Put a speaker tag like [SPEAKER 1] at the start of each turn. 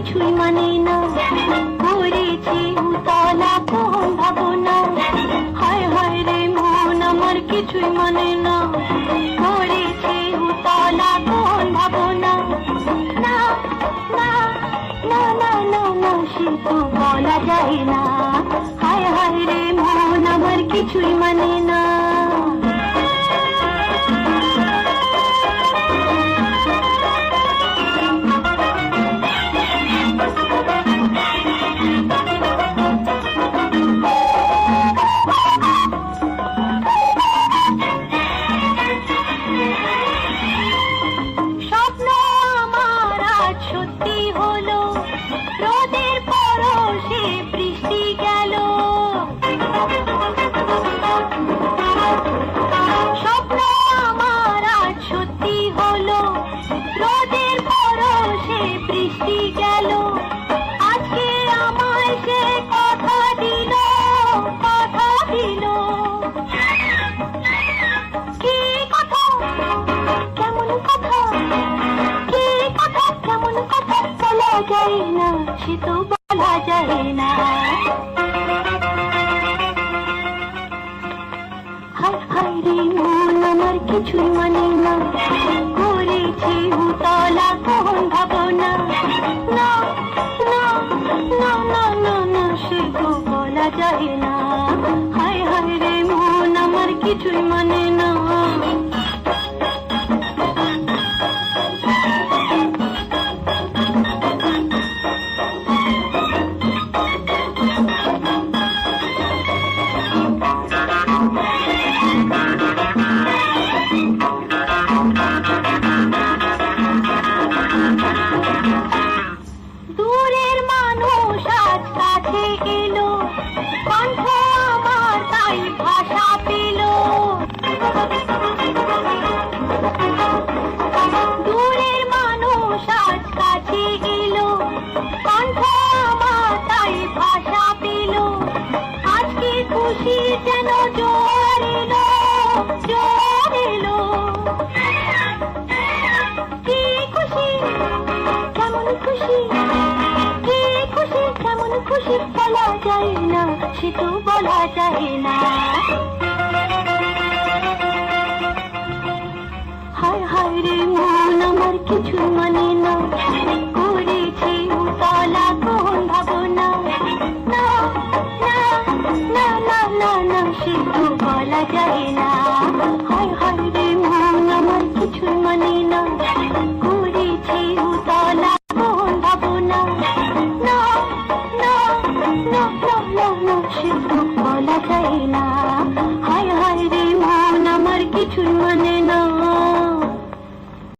[SPEAKER 1] কিছুই মানে না, করেছি উতলা কোন ভাবনা। হায় হায় রে মন আমার কিছুই মানে না, করেছি উতলা কোন ভাবনা। না না না না না না সে তো বলা যায় না, হায় হায় রে মন আমার কিছুই মানে না। যায় না সে তো বলা যায় না, হায় হায় রে মন আমার কিছুই মানে না, করেছি উতলা কোন ভাবনা। না না না না না না সে তো বলা যায় না, হায় হায় রে মন আমার কিছুই মানে না। দূরের মানুষ আজ কাছে এলো, কণ্ঠ আমার তাই ভাষা পেল। দূরের মানুষ আজ কাছে এলো, কণ্ঠ আমার তাই ভাষা পেল। আজকে খুশি যেন জোর এলো, জোর এলো। কি খুশি কেমন খুশি, কি খুশি কেমন খুশি বলা যায় না সে তো বলা যায় না, হায় হায় রে মন আমার কিছু মানে না, করেছি উতলা কোন ভাবনা। না না না না না না সে তো বলা যায় না, হায় হায় রে মন আমার কিছু মানে না, করেছি উতলা কোন ভাবনা। না না না না না সে তো বলা যায় না।